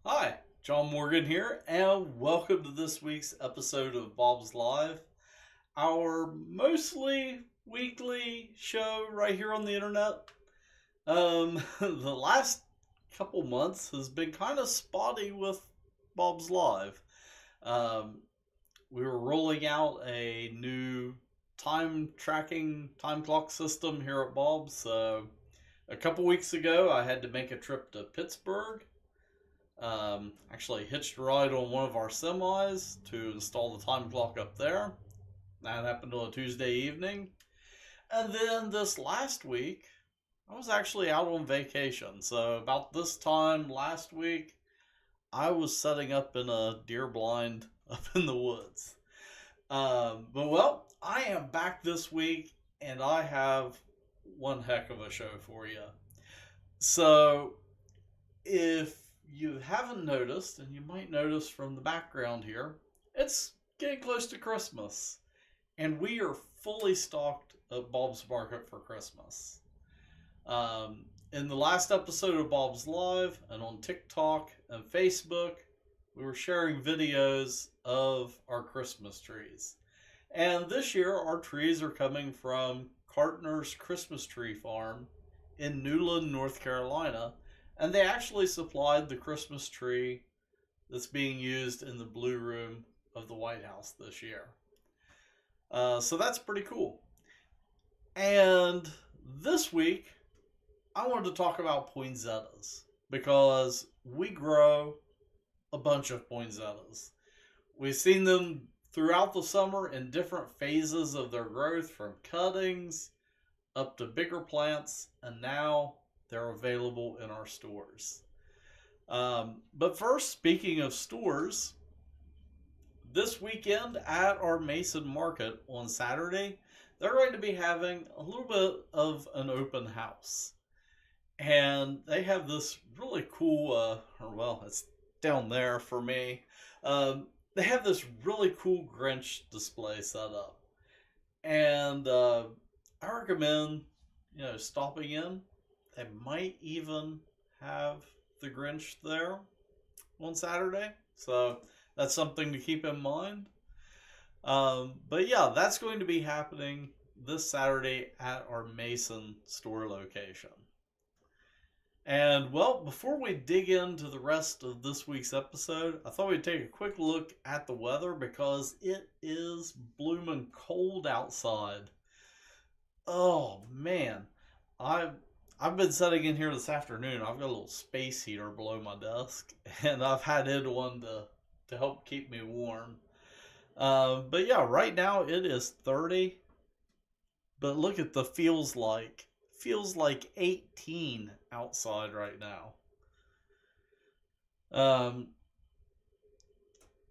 Hi, John Morgan here, and welcome to this week's episode of Bob's Live, our mostly weekly show right here on the internet. The last couple months has been kind of spotty with Bob's Live. Um, we were rolling out a new time tracking time clock system here at Bob's. So a couple weeks ago, I had to make a trip to Pittsburgh. Actually hitched a ride on one of our semis to install the time clock up there. That happened on a Tuesday evening. And then this last week, I was actually out on vacation. So about this time last week, I was setting up in a deer blind up in the woods. But I am back this week and I have one heck of a show for you. So if you haven't noticed, and you might notice from the background here, it's getting close to Christmas. And we are fully stocked at Bob's Market for Christmas. In the last episode of Bob's Live and on TikTok and Facebook, we were sharing videos of our Christmas trees. And this year, our trees are coming from Cartner's Christmas Tree Farm in Newland, North Carolina. And they actually supplied the Christmas tree that's being used in the Blue Room of the White House this year. So that's pretty cool. And this week, I wanted to talk about poinsettias because we grow a bunch of poinsettias. We've seen them throughout the summer in different phases of their growth, from cuttings up to bigger plants, and now they're available in our stores. But first, speaking of stores, this weekend at our Mason Market on Saturday, they're going to be having a little bit of an open house. And they have this really cool, it's down there for me. They have this really cool Grinch display set up. And I recommend, stopping in. They might even have the Grinch there on Saturday. So that's something to keep in mind. But yeah, that's going to be happening this Saturday at our Mason store location. And before we dig into the rest of this week's episode, I thought we'd take a quick look at the weather because it is blooming cold outside. Oh man, I've been sitting in here this afternoon. I've got a little space heater below my desk, and I've had it on to help keep me warm. But yeah, right now it is 30. But look at the feels like 18 outside right now. Um,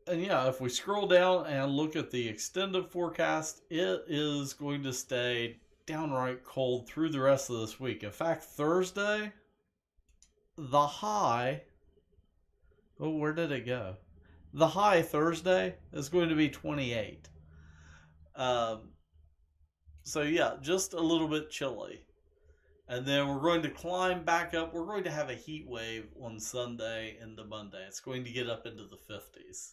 and yeah, if we scroll down and look at the extended forecast, it is going to stay downright cold through the rest of this week. In fact, Thursday, the high. Oh, where did it go? The high Thursday is going to be 28. Um, so yeah, just a little bit chilly. And then we're going to climb back up. We're going to have a heat wave on Sunday into Monday. It's going to get up into the 50s.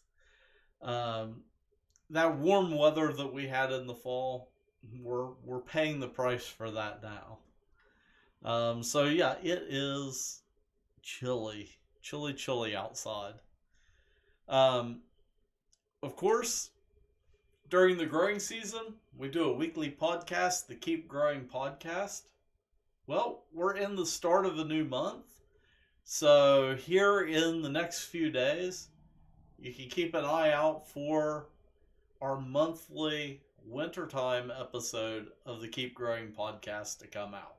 That warm weather that we had in the fall, we're paying the price for that now. So yeah, it is chilly outside. Um, of course, during the growing season, we do a weekly podcast, the Keep Growing Podcast. Well, we're in the start of a new month. So here in the next few days, you can keep an eye out for our monthly wintertime episode of the Keep Growing Podcast to come out.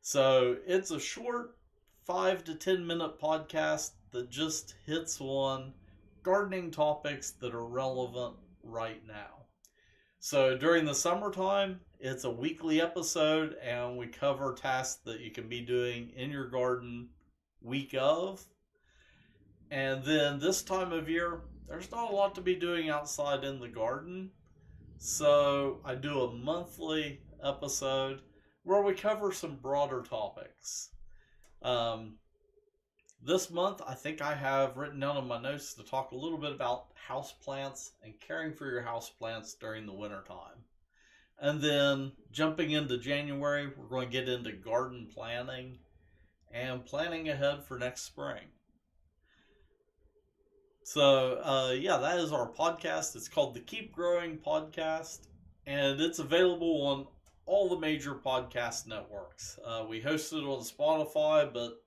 So it's a short 5 to 10 minute podcast that just hits on gardening topics that are relevant right now. So during the summertime, it's a weekly episode, and we cover tasks that you can be doing in your garden week of. And then this time of year, there's not a lot to be doing outside in the garden. So I do a monthly episode where we cover some broader topics. Um, This month, I think I have written down in my notes to talk a little bit about houseplants and caring for your houseplants during the wintertime. And then jumping into January, we're going to get into garden planning and planning ahead for next spring. So, yeah, that is our podcast. It's called the Keep Growing Podcast, and it's available on all the major podcast networks. We host it on Spotify, but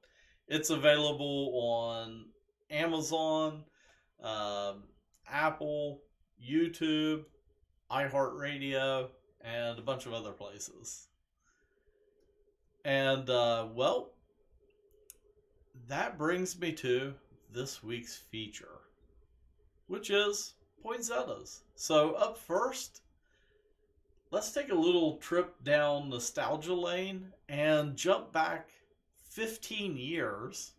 it's available on Amazon, Apple, YouTube, iHeartRadio, and a bunch of other places. And, well, that brings me to this week's feature, which is poinsettias. So, up first, let's take a little trip down nostalgia lane and jump back 15 years.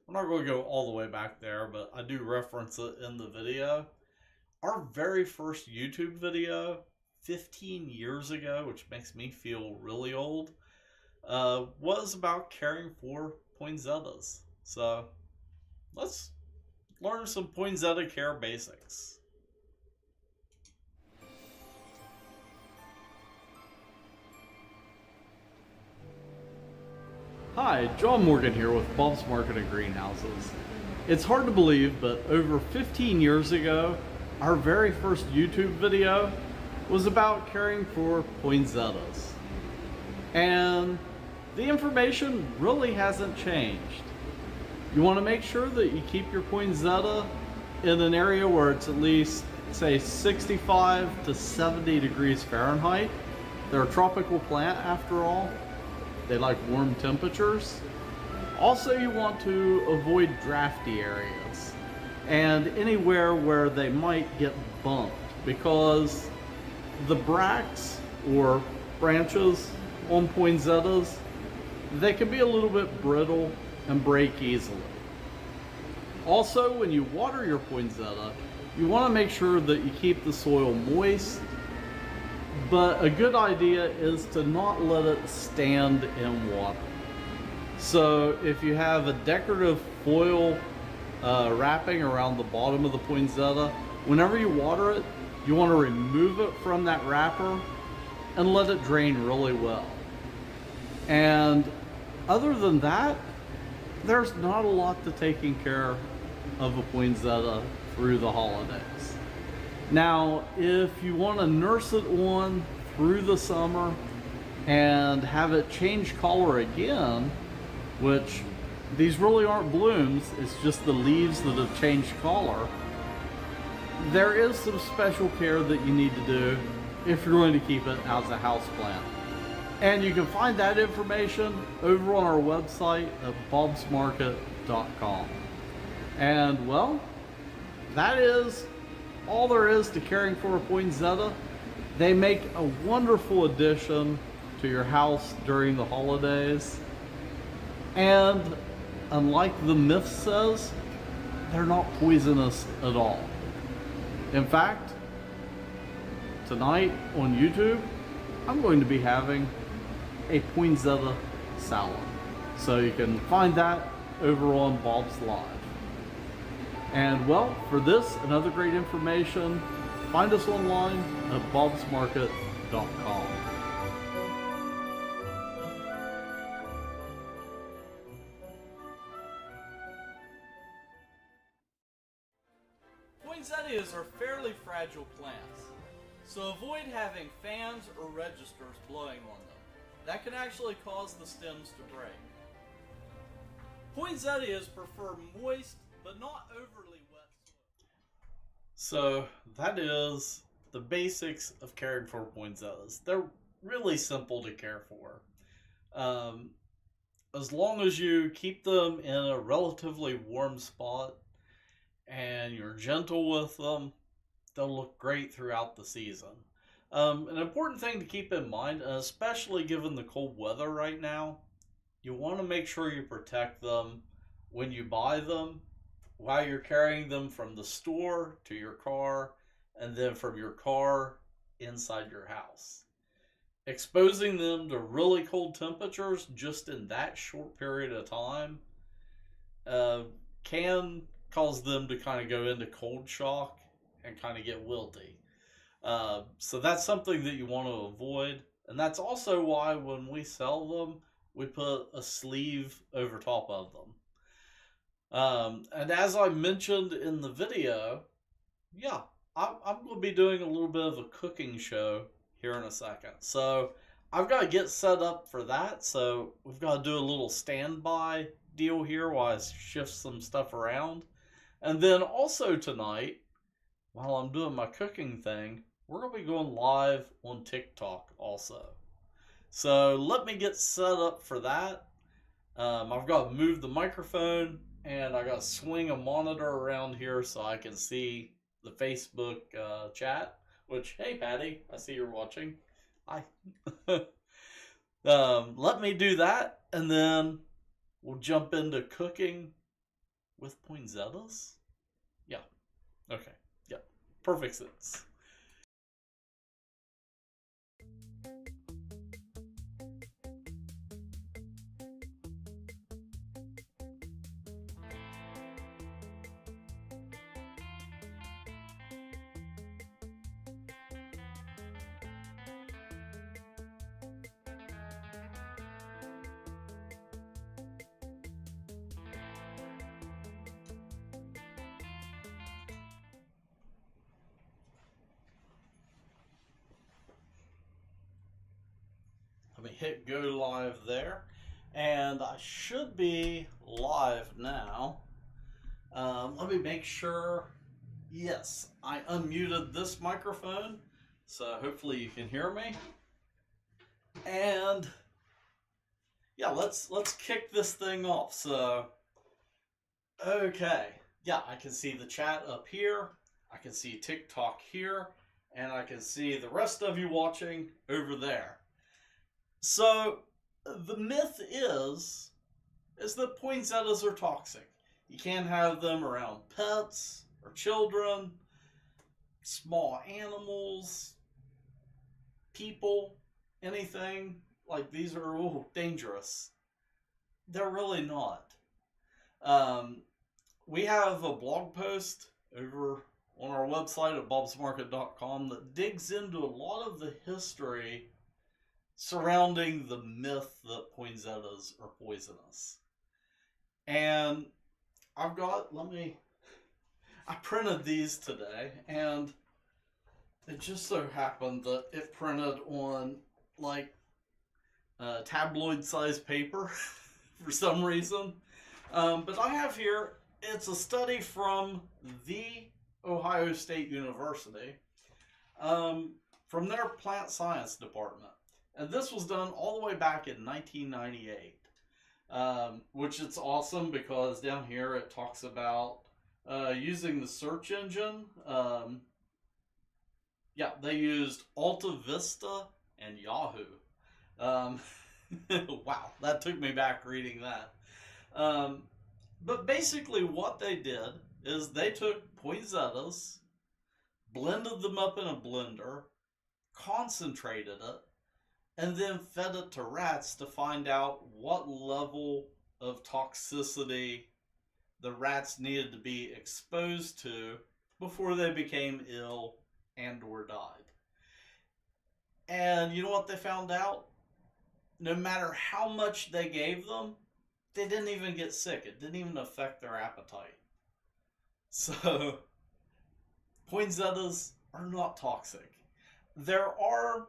I'm not going to go all the way back there, but I do reference it in the video. Our very first YouTube video 15 years ago, which makes me feel really old, was about caring for poinsettias. So let's learn some poinsettia care basics. Hi, John Morgan here with Bob's Market and Greenhouses. It's hard to believe, but over 15 years ago, our very first YouTube video was about caring for poinsettias. And the information really hasn't changed. You want to make sure that you keep your poinsettia in an area where it's at least, say, 65 to 70 degrees Fahrenheit. They're a tropical plant after all. They like warm temperatures. Also, you want to avoid drafty areas and anywhere where they might get bumped, because the bracts or branches on poinsettias, they can be a little bit brittle and break easily. Also, when you water your poinsettia, you want to make sure that you keep the soil moist, but a good idea is to not let it stand in water. So if you have a decorative foil wrapping around the bottom of the poinsettia, whenever you water it, you want to remove it from that wrapper and let it drain really well. And other than that, there's not a lot to taking care of a poinsettia through the holidays. Now, if you want to nurse it on through the summer and have it change color again, which these really aren't blooms, it's just the leaves that have changed color, there is some special care that you need to do if you're going to keep it as a house plant. And you can find that information over on our website at bobsmarket.com. And well, that is all there is to caring for a poinsettia. They make a wonderful addition to your house during the holidays. And unlike the myth says, they're not poisonous at all. In fact, tonight on YouTube, I'm going to be having a poinsettia salad. So you can find that over on Bob's Live. And well, for this and other great information, find us online at bobsmarket.com. Poinsettias are fairly fragile plants, so avoid having fans or registers blowing on them. That can actually cause the stems to break. Poinsettias prefer moist but not overly wet soil. So that is the basics of caring for poinsettias. They're really simple to care for. As long as you keep them in a relatively warm spot and you're gentle with them, they'll look great throughout the season. An important thing to keep in mind, especially given the cold weather right now, you want to make sure you protect them when you buy them, while you're carrying them from the store to your car, and then from your car inside your house. Exposing them to really cold temperatures just in that short period of time uh, can cause them to kind of go into cold shock and kind of get wilty. So that's something that you want to avoid. And that's also why when we sell them, we put a sleeve over top of them. And as I mentioned in the video, yeah, I'm going to be doing a little bit of a cooking show here in a second. So I've got to get set up for that. So we've got to do a little standby deal here while I shift some stuff around. And then also tonight, while I'm doing my cooking thing, we're going to be going live on TikTok also. So let me get set up for that. I've got to move the microphone and I got to swing a monitor around here so I can see the Facebook chat. Which, hey Patty, I see you're watching. Hi. Let me do that and then we'll jump into cooking with poinsettias. Yeah. Okay. Yeah. Perfect sense. Let me hit go live there. And I should be live now. Let me make sure. Yes, I unmuted this microphone. So hopefully you can hear me. And yeah, let's kick this thing off. So, okay. Yeah, I can see the chat up here. I can see TikTok here. And I can see the rest of you watching over there. So the myth is that poinsettias are toxic. You can't have them around pets or children, small animals, people, anything. Like these are dangerous. They're really not. We have a blog post over on our website at bobsmarket.com that digs into a lot of the history surrounding the myth that poinsettias are poisonous. And I printed these today, and it just so happened that it printed on like tabloid sized paper for some reason. But I have here, it's a study from the Ohio State University from their plant science department. And this was done all the way back in 1998, which is awesome because down here it talks about using the search engine. Yeah, they used Alta Vista and Yahoo. Wow, that took me back reading that. But basically what they did is they took poinsettias, blended them up in a blender, concentrated it, and then fed it to rats to find out what level of toxicity the rats needed to be exposed to before they became ill and or died. And you know what they found out? No matter how much they gave them, they didn't even get sick. It didn't even affect their appetite. So, poinsettias are not toxic. There are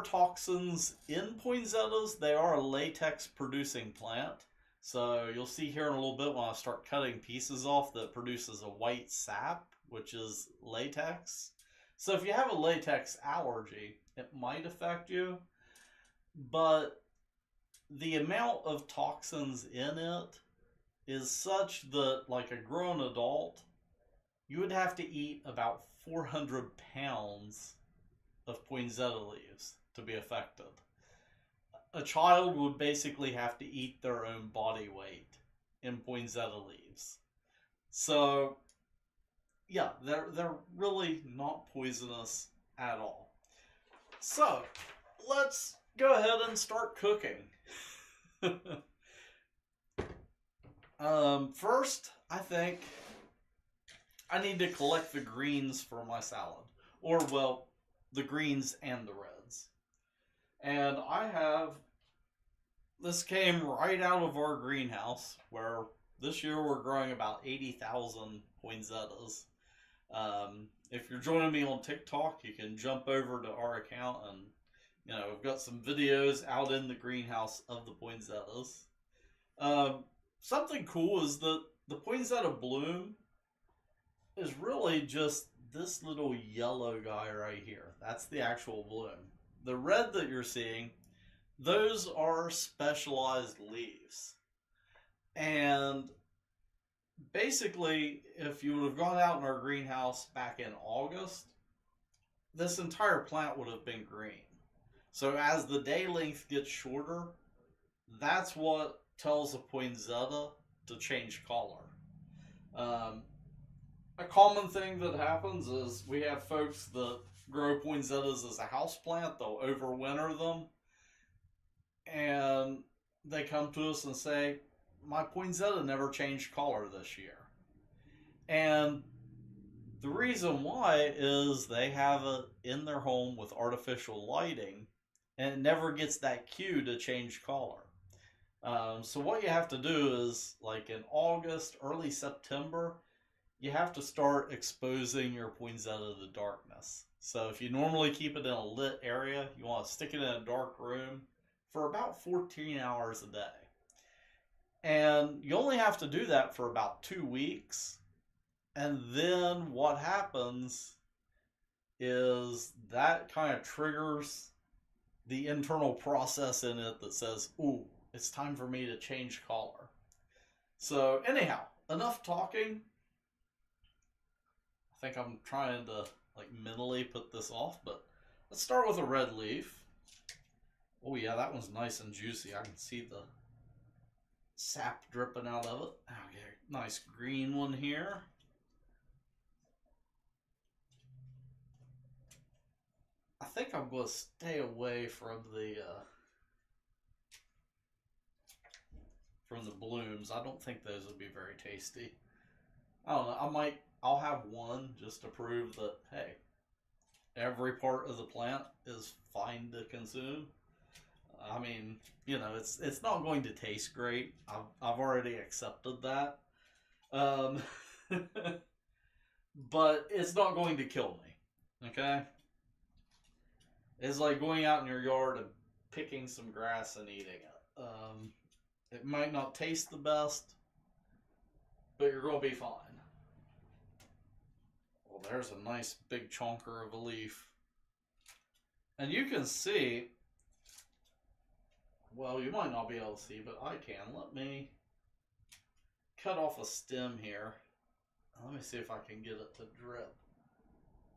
toxins in poinsettias. They are a latex producing plant. So you'll see here in a little bit when I start cutting pieces off that produces a white sap, which is latex. So if you have a latex allergy, it might affect you. But the amount of toxins in it is such that, like a grown adult, you would have to eat about 400 pounds of poinsettia leaves to be affected. A child would basically have to eat their own body weight in poinsettia leaves. So, yeah, they're really not poisonous at all. So, let's go ahead and start cooking. First, I think I need to collect the greens for my salad. Or, well, the greens and the reds. And this came right out of our greenhouse, where this year we're growing about 80,000 poinsettias. If you're joining me on TikTok, you can jump over to our account and, we've got some videos out in the greenhouse of the poinsettias. Something cool is that the poinsettia bloom is really just this little yellow guy right here. That's the actual bloom. The red that you're seeing, those are specialized leaves. And basically, if you would have gone out in our greenhouse back in August, this entire plant would have been green. So as the day length gets shorter, that's what tells a poinsettia to change color. A common thing that happens is we have folks that grow poinsettias as a house plant. They'll overwinter them, and they come to us and say, my poinsettia never changed color this year. And the reason why is they have it in their home with artificial lighting, and it never gets that cue to change color. So what you have to do is, like in August, early September, you have to start exposing your poinsettia to darkness. So if you normally keep it in a lit area, you want to stick it in a dark room for about 14 hours a day. And you only have to do that for about 2 weeks. And then what happens is that kind of triggers the internal process in it that says, ooh, it's time for me to change color. So anyhow, enough talking. I think I'm trying to mentally put this off, but let's start with a red leaf. Oh yeah, that one's nice and juicy. I can see the sap dripping out of it. Okay, nice green one here. I think I'm going to stay away from the blooms. I don't think those would be very tasty. I don't know. I'll have one just to prove that, hey, every part of the plant is fine to consume. I mean, it's not going to taste great. I've already accepted that. But it's not going to kill me. Okay? It's like going out in your yard and picking some grass and eating it. It might not taste the best, but you're going to be fine. Well, there's a nice big chunker of a leaf. And you can see, well, you might not be able to see, but I can. Let me cut off a stem here. Let me see if I can get it to drip.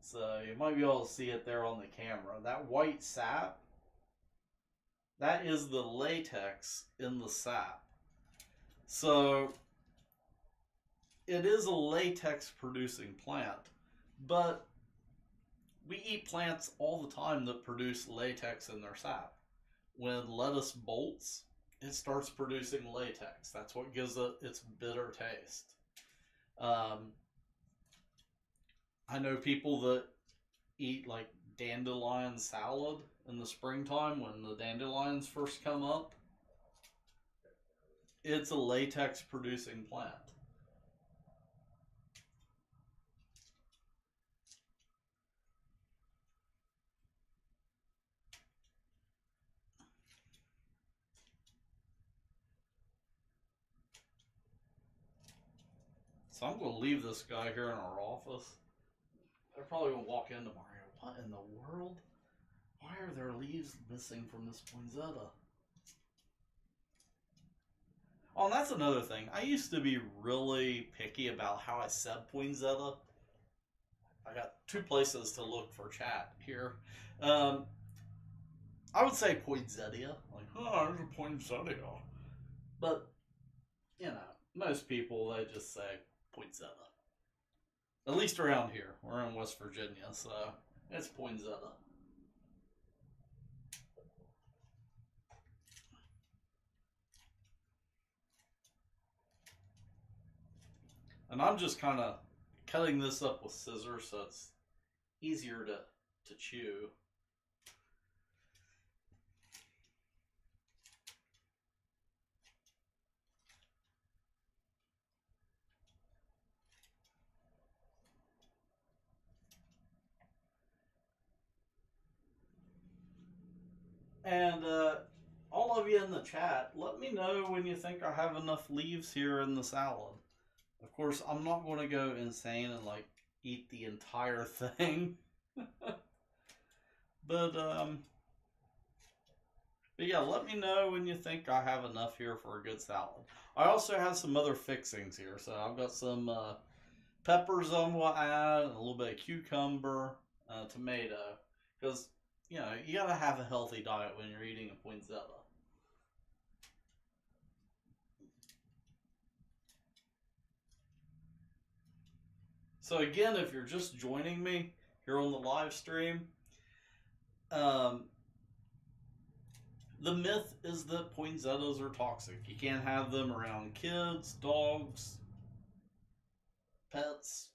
So you might be able to see it there on the camera. That white sap, that is the latex in the sap. So it is a latex producing plant, but we eat plants all the time that produce latex in their sap. When lettuce bolts, it starts producing latex. That's what gives it its bitter taste. I know people that eat like dandelion salad in the springtime when the dandelions first come up. It's a latex producing plant. So I'm going to leave this guy here in our office. They're probably going to walk in tomorrow. What in the world? Why are there leaves missing from this poinsettia? Oh, and that's another thing. I used to be really picky about how I said poinsettia. I got 2 places to look for chat here. I would say poinsettia. Like, oh, there's a poinsettia. But, most people, they just say poinsettia. At least around here. We're in West Virginia, so it's poinsettia. And I'm just kind of cutting this up with scissors so it's easier to chew. And all of you in the chat, let me know when you think I have enough leaves here in the salad. Of course, I'm not going to go insane and like eat the entire thing. But yeah, let me know when you think I have enough here for a good salad. I also have some other fixings here. So I've got some peppers I'm going to add, and a little bit of cucumber, tomato. Because, you know, you got to have a healthy diet when you're eating a poinsettia. So again, if you're just joining me here on the live stream, the myth is that poinsettias are toxic. You can't have them around kids, dogs, pets,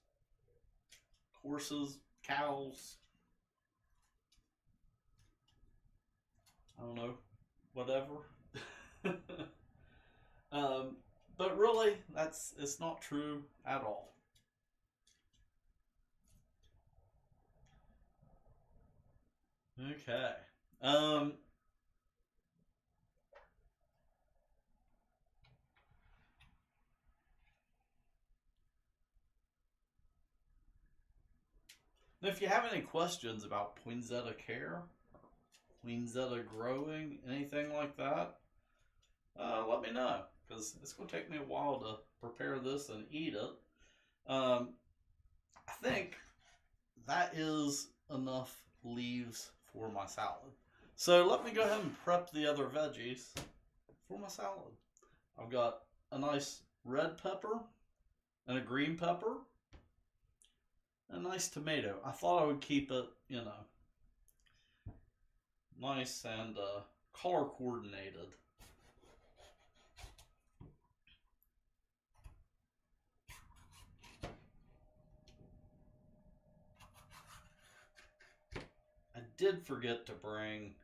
horses, cows. I don't know, whatever. But really, it's not true at all. Okay. If you have any questions about poinsettia care, poinsettia growing, anything like that, let me know, because it's going to take me a while to prepare this and eat it. I think that is enough leaves for my salad. So let me go ahead and prep the other veggies for my salad. I've got a nice red pepper and a green pepper, a nice tomato. I thought I would keep it, you know, nice and color coordinated. I did forget to bring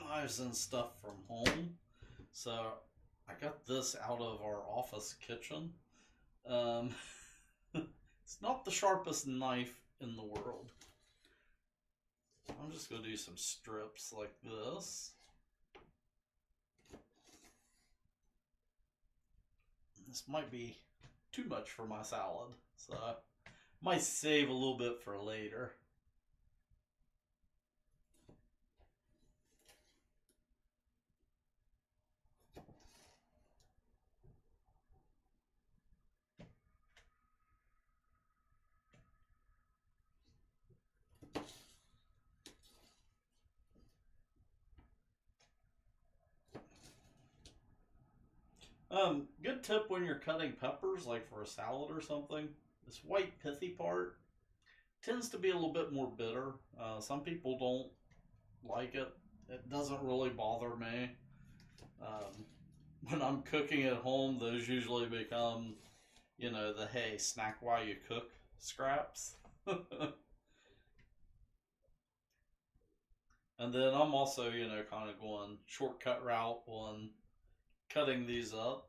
knives and stuff from home, so I got this out of our office kitchen. It's not the sharpest knife in the world. I'm just going to do some strips like this. This might be too much for my salad, so I might save a little bit for later. Good tip when you're cutting peppers, like for a salad or something. This white pithy part tends to be a little bit more bitter. Some people don't like it. It doesn't really bother me. When I'm cooking at home, those usually become, you know, the hey, snack while you cook scraps. And then I'm also, you know, kind of going shortcut route on cutting these up.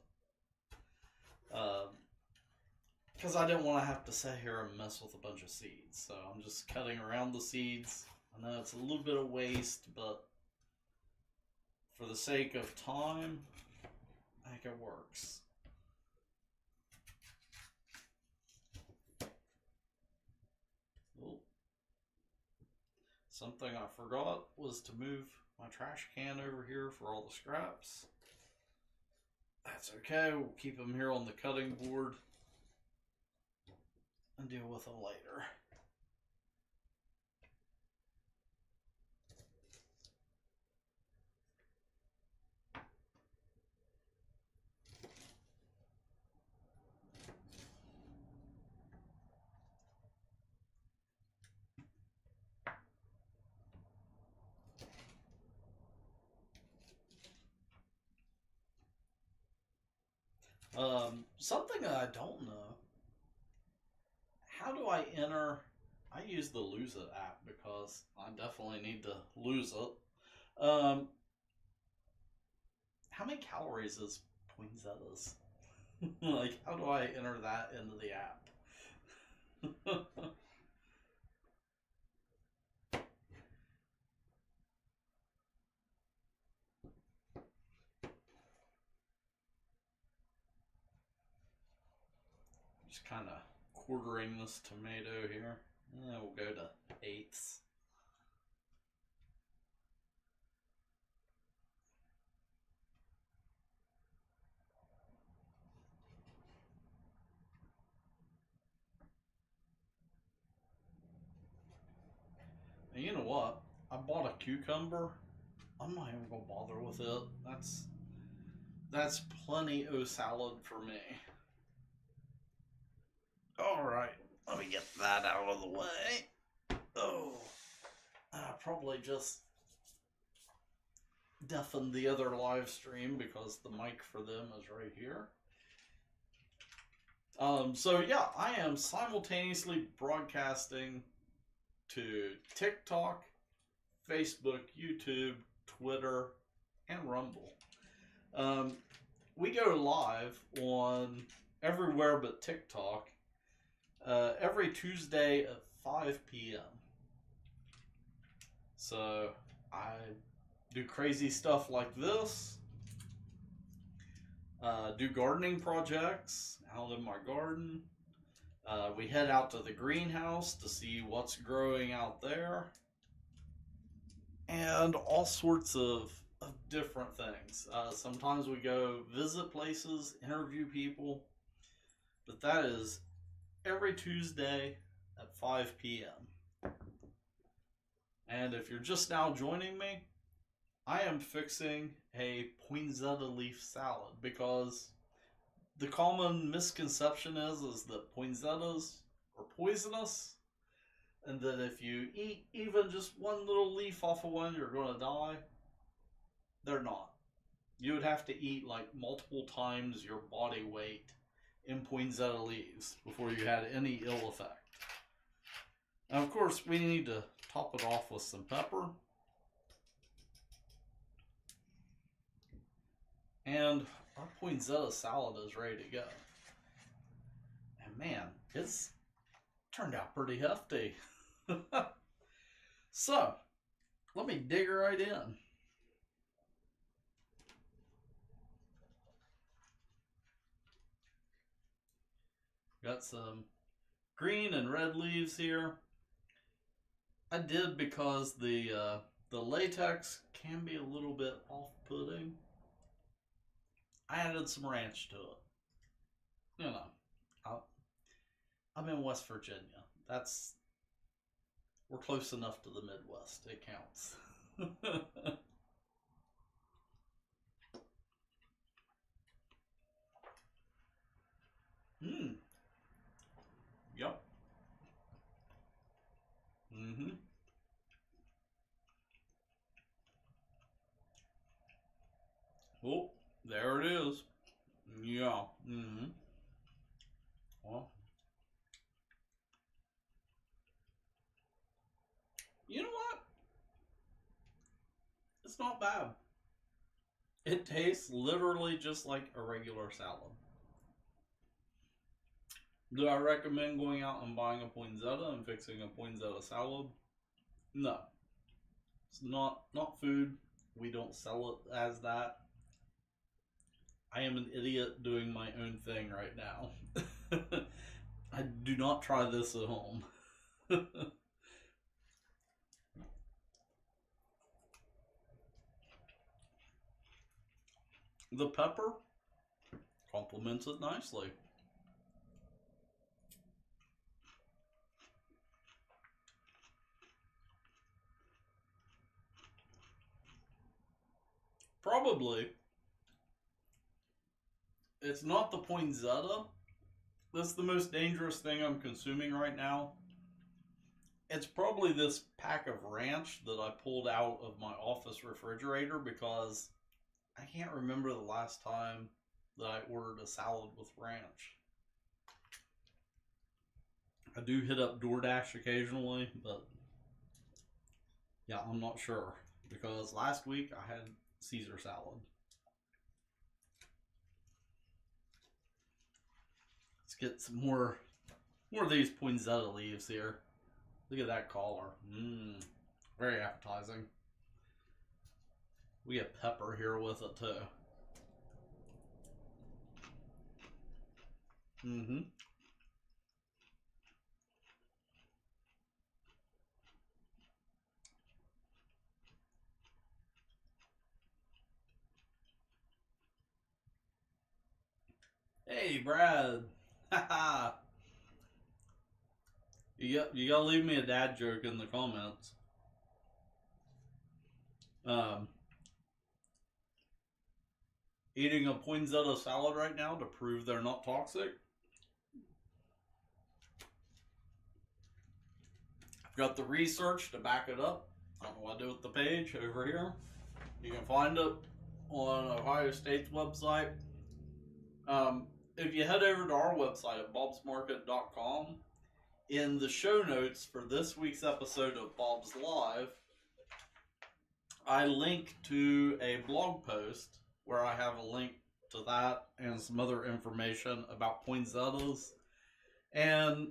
Because I didn't want to have to sit here and mess with a bunch of seeds. So I'm just cutting around the seeds. I know it's a little bit of waste, but for the sake of time, I think it works. Oh. Something I forgot was to move my trash can over here for all the scraps. That's okay, we'll keep them here on the cutting board and deal with them later. Something that I don't know how do I enter? I use the Lose It app because I definitely need to lose it. How many calories is poinsettias? Like, how do I enter that into the app? Just kind of quartering this tomato here. We'll go to eighths. And you know what? I bought a cucumber. I'm not even gonna bother with it. That's plenty of salad for me. All right, let me get that out of the way. Oh, I probably just deafened the other live stream because the mic for them is right here. So yeah, I am simultaneously broadcasting to TikTok, Facebook, YouTube, Twitter, and Rumble. We go live on everywhere but TikTok every Tuesday at 5 p.m. So I do crazy stuff like this. Do gardening projects out in my garden. We head out to the greenhouse to see what's growing out there. And all sorts of different things. Sometimes we go visit places, interview people. But that is every Tuesday at 5 p.m. And if you're just now joining me, I am fixing a poinsettia leaf salad because the common misconception is that poinsettias are poisonous and that if you eat even just one little leaf off of one, you're going to die. They're not. You would have to eat like multiple times your body weight in poinsettia leaves before you had any ill effect. Now, of course, we need to top it off with some pepper. And our poinsettia salad is ready to go. And man, it's turned out pretty hefty. So, let me dig right in. Got some green and red leaves here. I did because the latex can be a little bit off-putting. I added some ranch to it. You know, I'm in West Virginia. We're close enough to the Midwest. It counts. Yep. Oh, there it is. Yeah. Well, you know what? It's not bad. It tastes literally just like a regular salad. Do I recommend going out and buying a poinsettia and fixing a poinsettia salad? No. It's not food. We don't sell it as that. I am an idiot doing my own thing right now. I do not try this at home. The pepper complements it nicely. Probably. It's not the poinsettia. That's the most dangerous thing I'm consuming right now. It's probably this pack of ranch that I pulled out of my office refrigerator because I can't remember the last time that I ordered a salad with ranch. I do hit up DoorDash occasionally, but yeah, I'm not sure because last week I had Caesar salad. Let's get some more of these poinsettia leaves here. Look at that collar. Mmm, very appetizing. We get pepper here with it too. Mm-hmm. Hey, Brad. Haha. You gotta leave me a dad joke in the comments. Um, Eating a poinsettia salad right now to prove they're not toxic. I've got the research to back it up. I don't know what I do with the page over here. You can find it on Ohio State's website. If you head over to our website at bobsmarket.com, in the show notes for this week's episode of Bob's Live, I link to a blog post where I have a link to that and some other information about poinsettias and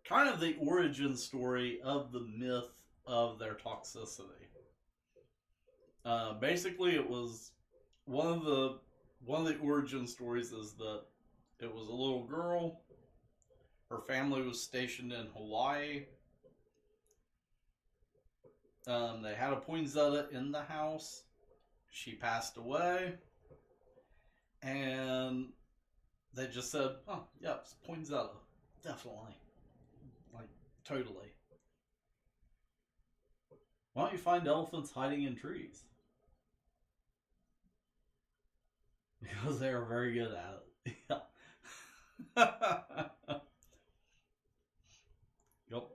kind of the origin story of the myth of their toxicity. Basically, it was one of the origin stories is that it was a little girl. Her family was stationed in Hawaii. They had a poinsettia in the house. She passed away. And they just said, oh, yeah, it's poinsettia. Definitely. Like, totally. Why don't you find elephants hiding in trees? Because they are very good at it. Yeah. Yep.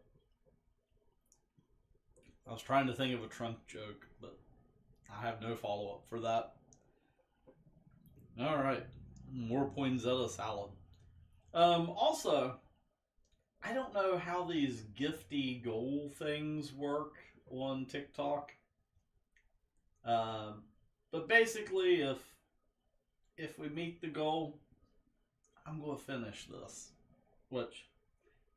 I was trying to think of a trunk joke, but I have no follow-up for that. Alright. More poinsettia salad. Also, I don't know how these gifty goal things work on TikTok. But basically, if we meet the goal, I'm going to finish this. Which,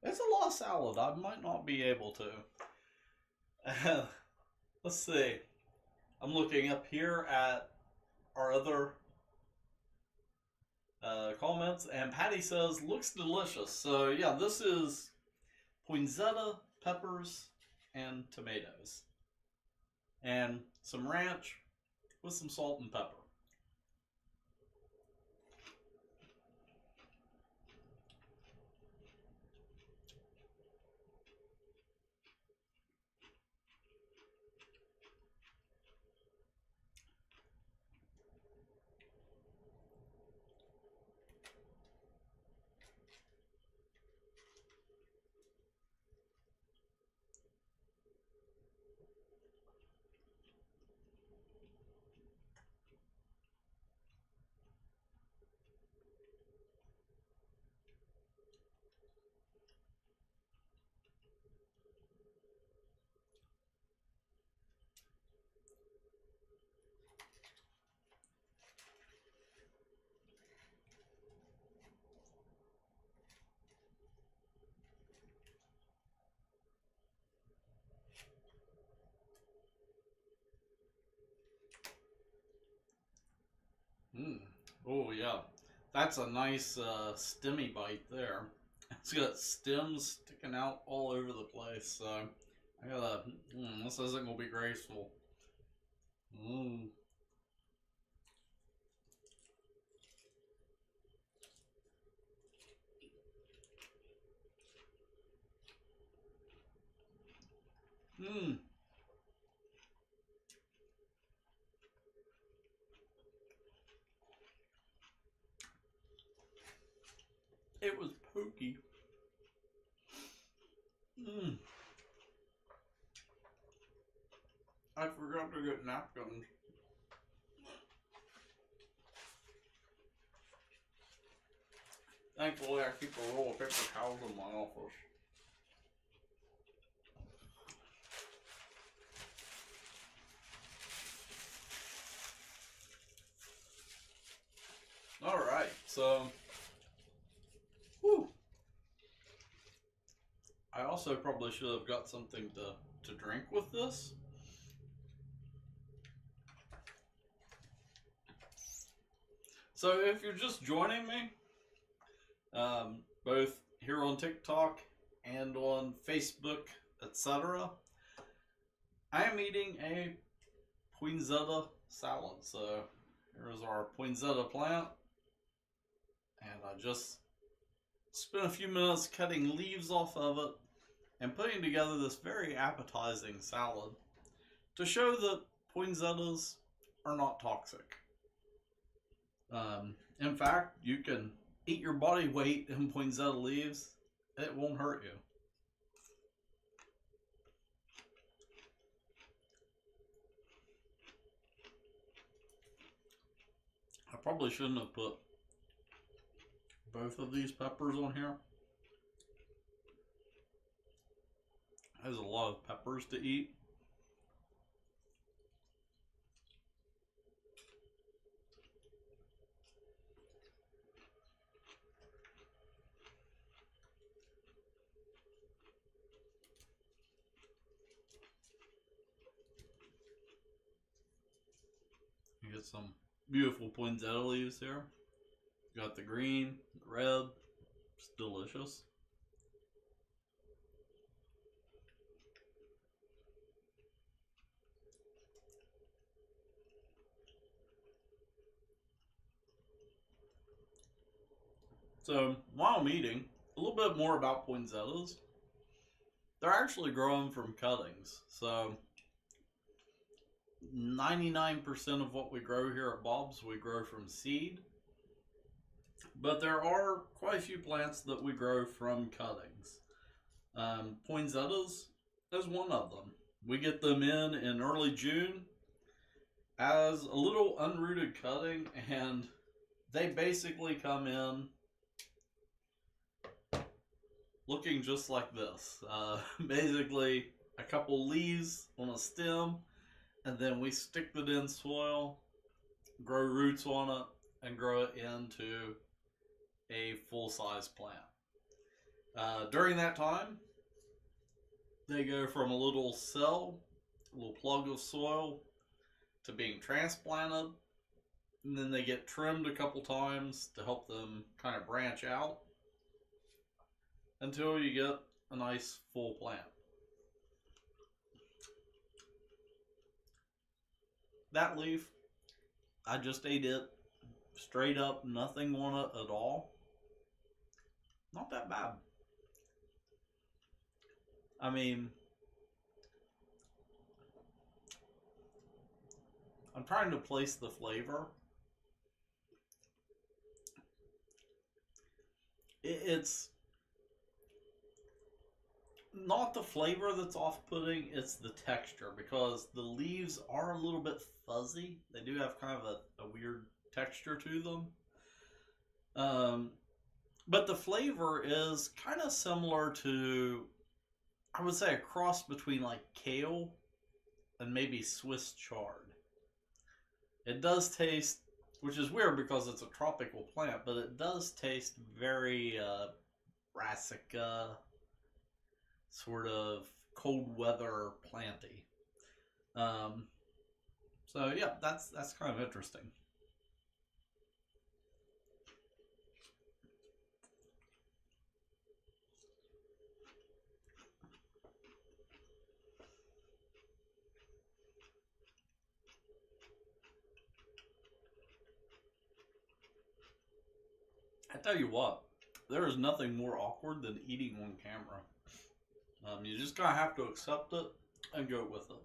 it's a lot of salad. I might not be able to. Let's see. I'm looking up here at our other comments, and Patty says, looks delicious. So, yeah, this is poinsettia, peppers, and tomatoes. And some ranch with some salt and pepper. Oh, yeah. That's a nice stemmy bite there. It's got stems sticking out all over the place, so I gotta. This isn't gonna be graceful. Mmm. Mmm. It was pokey. Mmm. I forgot to get napkins. Thankfully, I keep a roll of paper towels in my office. All right, so, whew, I also probably should have got something to drink with this. So if you're just joining me, both here on TikTok and on Facebook, etc., I am eating a poinsettia salad. So here's our poinsettia plant, and I just spent a few minutes cutting leaves off of it and putting together this very appetizing salad to show that poinsettias are not toxic. In fact, you can eat your body weight in poinsettia leaves, it won't hurt you. I probably shouldn't have put both of these peppers on here. There's a lot of peppers to eat. You get some beautiful poinsettia leaves here. You got the green, the red. It's delicious. So while I'm eating, a little bit more about poinsettias. They're actually growing from cuttings. So 99% of what we grow here at Bob's, we grow from seed. But there are quite a few plants that we grow from cuttings. Poinsettias is one of them. We get them in early June as a little unrooted cutting, and they basically come in looking just like this. Basically a couple leaves on a stem, and then we stick it in soil, grow roots on it, and grow it into a full-size plant. During that time, they go from a little cell, a little plug of soil, to being transplanted, and then they get trimmed a couple times to help them kind of branch out until you get a nice full plant. That leaf, I just ate it straight up, nothing on it at all. Not that bad. I mean, I'm trying to place the flavor. It's not the flavor that's off-putting, it's the texture, because the leaves are a little bit fuzzy. They do have kind of a weird texture to them. But the flavor is kind of similar to, I would say, a cross between like kale and maybe Swiss chard. It does taste, which is weird because it's a tropical plant, but it does taste very brassica, sort of cold weather planty. So yeah, that's kind of interesting. I tell you what, there is nothing more awkward than eating on camera. You just gotta have to accept it and go with it.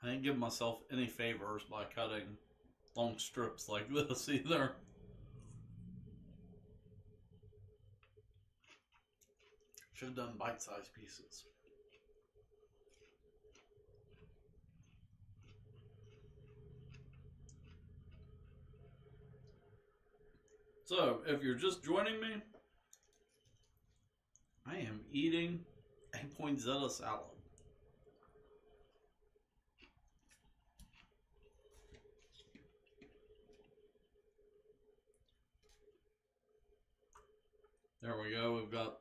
I didn't give myself any favors by cutting long strips like this either. Should have done bite-sized pieces. So, if you're just joining me, I am eating a poinsettia salad. There we go. We've got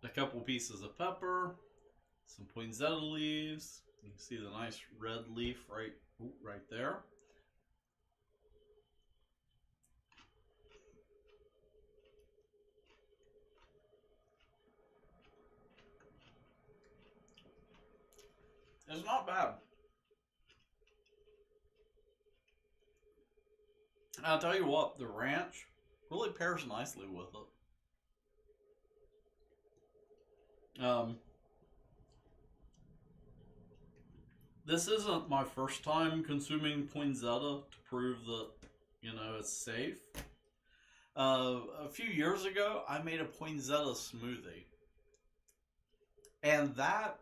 a couple pieces of pepper, some poinsettia leaves. You can see the nice red leaf right there. It's not bad. I'll tell you what, the ranch really pairs nicely with it. This isn't my first time consuming poinsettia to prove that, it's safe. A few years ago, I made a poinsettia smoothie. And that,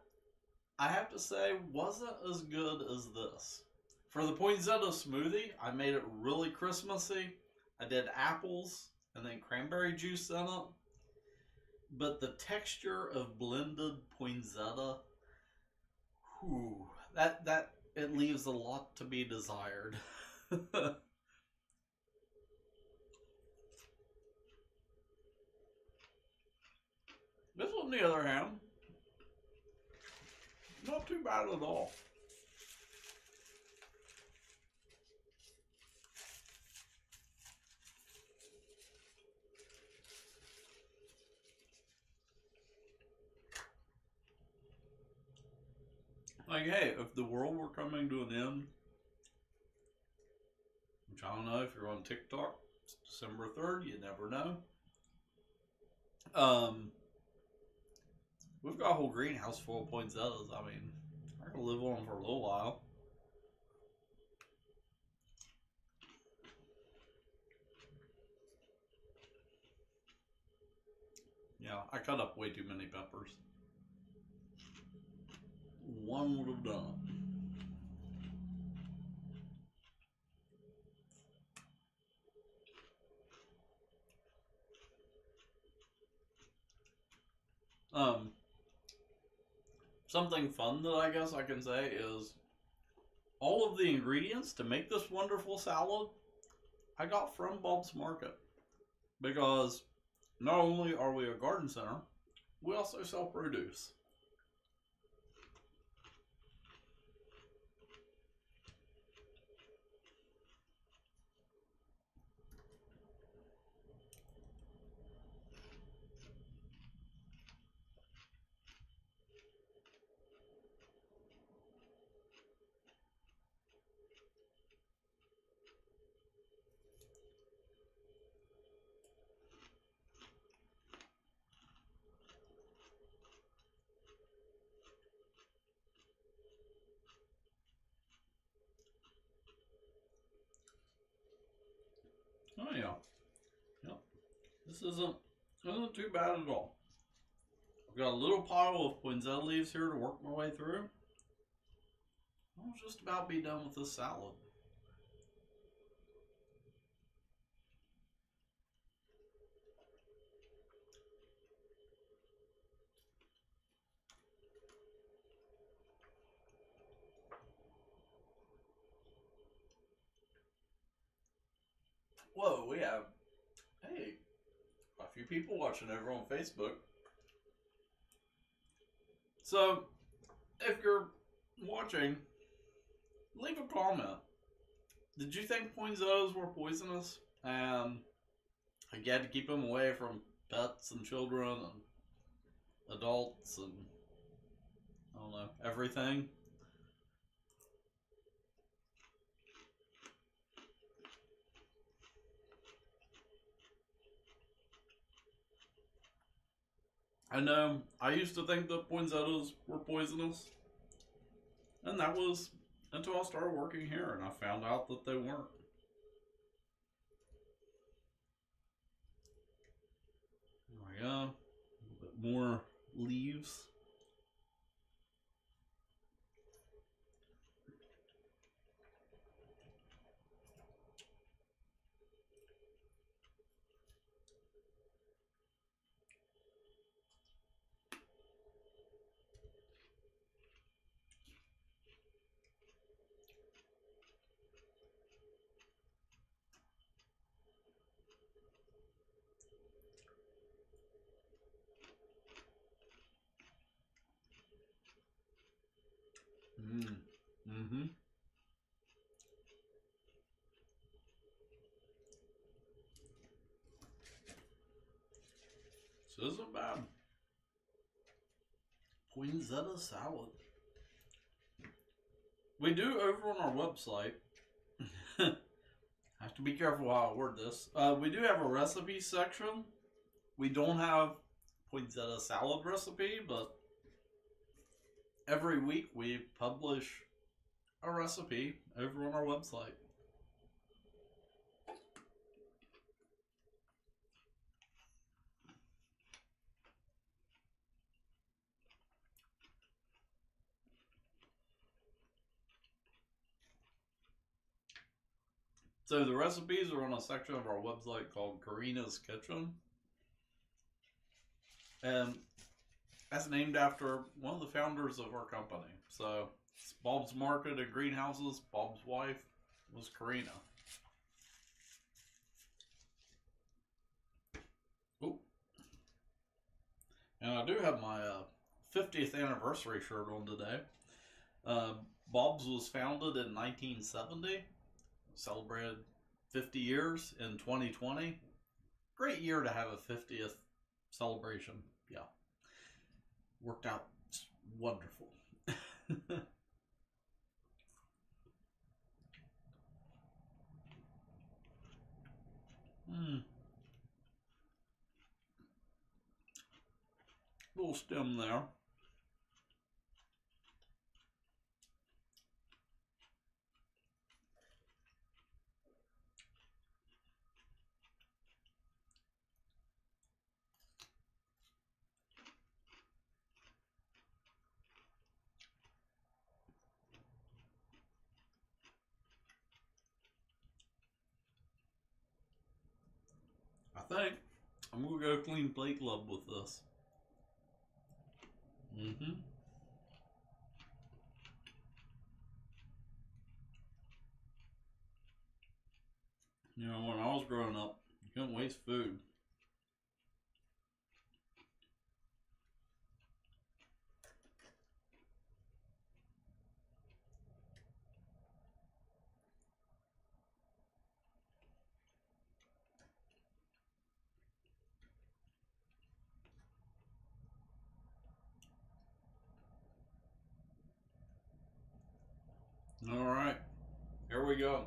I have to say, wasn't as good as this. For the poinsettia smoothie, I made it really Christmassy. I did apples and then cranberry juice in it. But the texture of blended poinsettia, whew, that it leaves a lot to be desired. This, on the other hand, not too bad at all. Like, hey, if the world were coming to an end, which I don't know if you're on TikTok, it's December 3rd, you never know. We've got a whole greenhouse full of poinsettias. I mean, I can live on them for a little while. Yeah, I cut up way too many peppers. One would have done it. Something fun that I guess I can say is all of the ingredients to make this wonderful salad I got from Bob's Market, because not only are we a garden center, we also sell produce. Oh yeah, yep. This isn't too bad at all. I've got a little pile of poinsettia leaves here to work my way through. I'll just about be done with this salad. Whoa, we have, hey, a few people watching over on Facebook. So, if you're watching, leave a comment. Did you think poinsettias were poisonous? And you had to keep them away from pets and children and adults and, I don't know, everything? I know, I used to think that poinsettias were poisonous. And that was until I started working here and I found out that they weren't. There we go. A little bit more leaves. This isn't bad. Poinsettia salad. We do over on our website. Have to be careful how I word this. We do have a recipe section. We don't have poinsettia salad recipe, but every week we publish a recipe over on our website. So the recipes are on a section of our website called Karina's Kitchen. And that's named after one of the founders of our company. So it's Bob's Market and Greenhouses. Bob's wife was Karina. Ooh. And I do have my 50th anniversary shirt on today. Bob's was founded in 1970. Celebrated 50 years in 2020. Great year to have a 50th celebration. Yeah. Worked out wonderful. Little stem there. I think I'm gonna go clean Plate Club with this. You know, when I was growing up, you couldn't waste food. All right, here we go.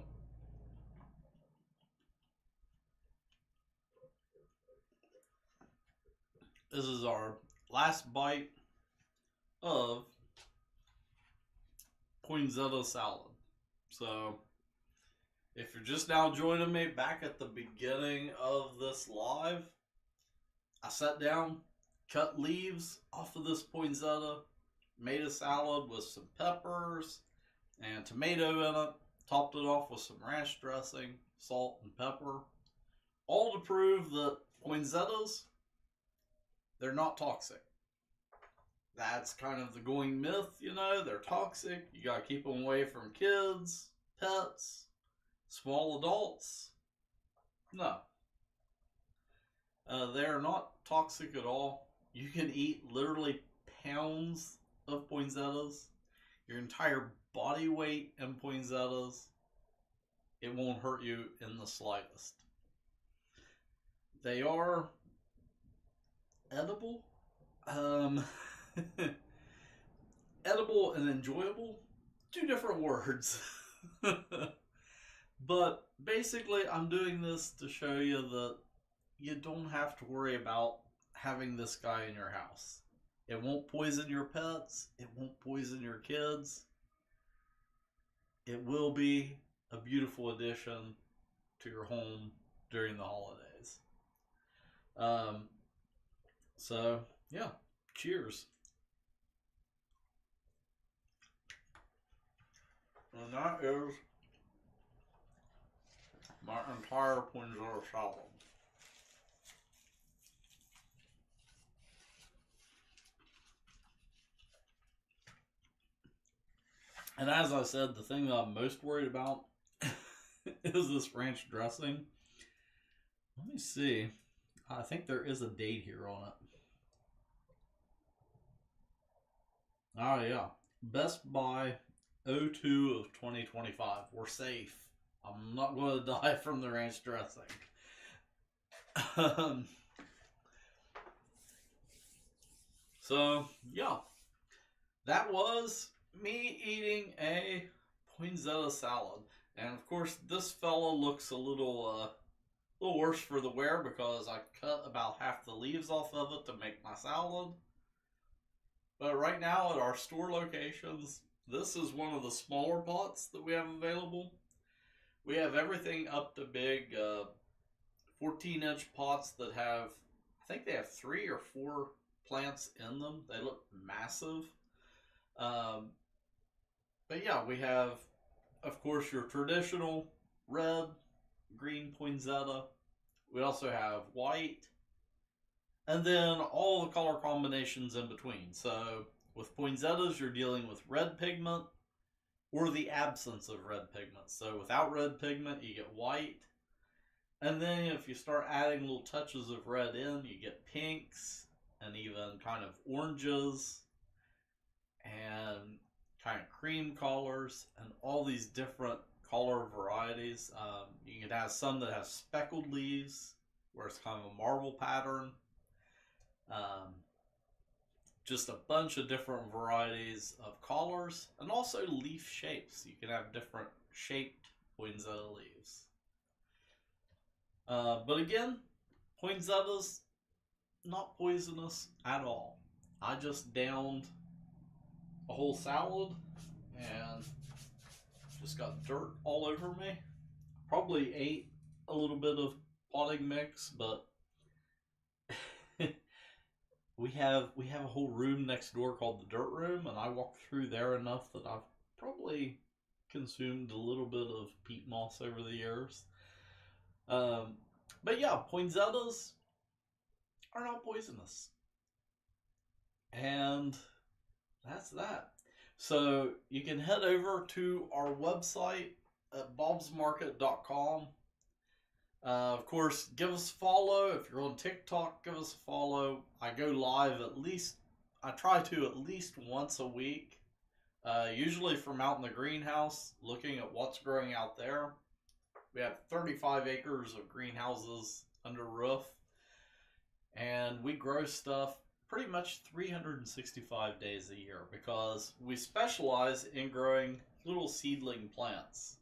This is our last bite of poinsettia salad. So, if you're just now joining me back at the beginning of this live, I sat down, cut leaves off of this poinsettia, made a salad with some peppers and tomato in it, topped it off with some ranch dressing, salt, and pepper, all to prove that poinsettias, they're not toxic. That's kind of the going myth, you know, they're toxic. You gotta keep them away from kids, pets, small adults. No. They're not toxic at all. You can eat literally pounds of poinsettias. Your entire body weight in poinsettias. It won't hurt you in the slightest. They are edible. Edible and enjoyable, two different words. But basically, I'm doing this to show you that you don't have to worry about having this guy in your house. It won't poison your pets. It won't poison your kids. It will be a beautiful addition to your home during the holidays. So, yeah, cheers. And that is my entire poinsettia salad. And as I said, the thing that I'm most worried about is this ranch dressing. Let me see. I think there is a date here on it. Oh, yeah. Best Buy 02 of 2025. We're safe. I'm not going to die from the ranch dressing. So, yeah, that was me eating a poinsettia salad. And of course, this fella looks a little worse for the wear because I cut about half the leaves off of it to make my salad. But right now at our store locations, this is one of the smaller pots that we have available. We have everything up to big 14-inch pots that have, I think they have 3 or 4 plants in them. They look massive. Um, but yeah, we have, of course, your traditional red, green poinsettia. We also have white, and then all the color combinations in between. So with poinsettias, you're dealing with red pigment or the absence of red pigment. So without red pigment, you get white. And then if you start adding little touches of red in, you get pinks and even kind of oranges and kind of cream colors and all these different color varieties. You can have some that have speckled leaves where it's kind of a marble pattern. Just a bunch of different varieties of colors and also leaf shapes. You can have different shaped poinsettia leaves. But again, poinsettias, not poisonous at all. I just downed a whole salad and just got dirt all over me. Probably ate a little bit of potting mix, but we have a whole room next door called the dirt room, and I walk through there enough that I've probably consumed a little bit of peat moss over the years. But yeah, poinsettias are not poisonous. And that's that. So you can head over to our website at bobsmarket.com. Of course, give us a follow. If you're on TikTok, give us a follow. I go live I try to at least once a week. Usually from out in the greenhouse, looking at what's growing out there. We have 35 acres of greenhouses under roof. And we grow stuff pretty much 365 days a year because we specialize in growing little seedling plants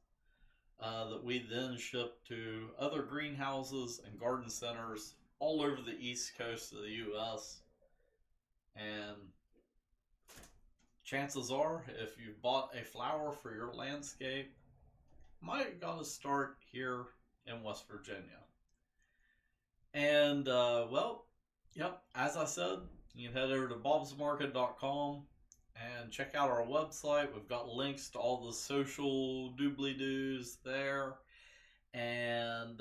that we then ship to other greenhouses and garden centers all over the east coast of the U.S. And chances are, if you bought a flower for your landscape, might gotta start here in West Virginia. And well, yep, as I said, you can head over to bobsmarket.com and check out our website. We've got links to all the social doobly-doos there. And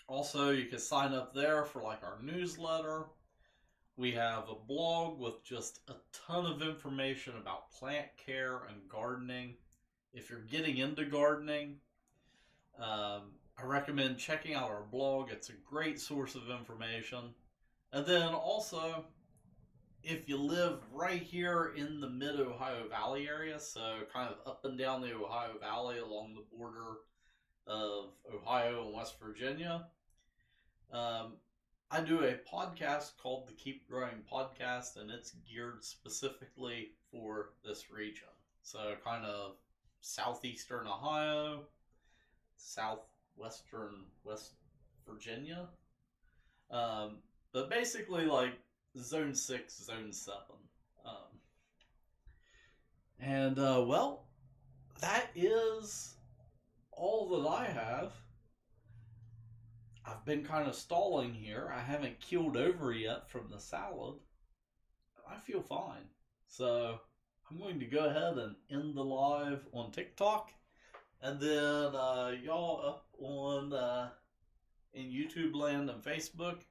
also you can sign up there for like our newsletter. We have a blog with just a ton of information about plant care and gardening. If you're getting into gardening, I recommend checking out our blog. It's a great source of information. And then also, if you live right here in the mid-Ohio Valley area, so kind of up and down the Ohio Valley along the border of Ohio and West Virginia, I do a podcast called the Keep Growing Podcast, and it's geared specifically for this region. So kind of southeastern Ohio, southwestern West Virginia, but basically like Zone 6, Zone 7. Well, that is all that I have. I've been kind of stalling here. I haven't keeled over yet from the salad. I feel fine. So I'm going to go ahead and end the live on TikTok. And then y'all up on in YouTube land and Facebook.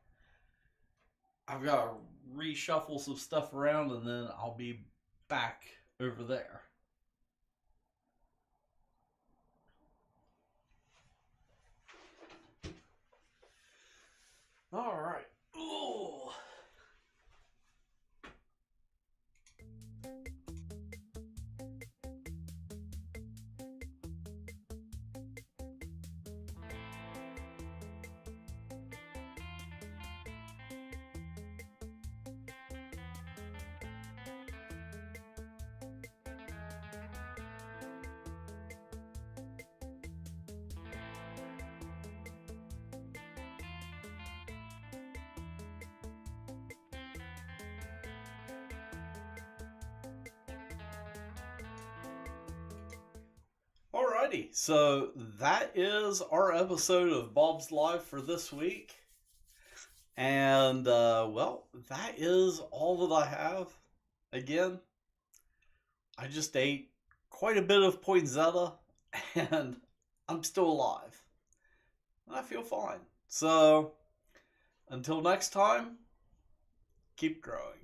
I've got to reshuffle some stuff around, and then I'll be back over there. All right. Ooh. Alrighty, so that is our episode of Bob's Live for this week. And, well, that is all that I have. Again, I just ate quite a bit of poinsettia, and I'm still alive. And I feel fine. So, until next time, keep growing.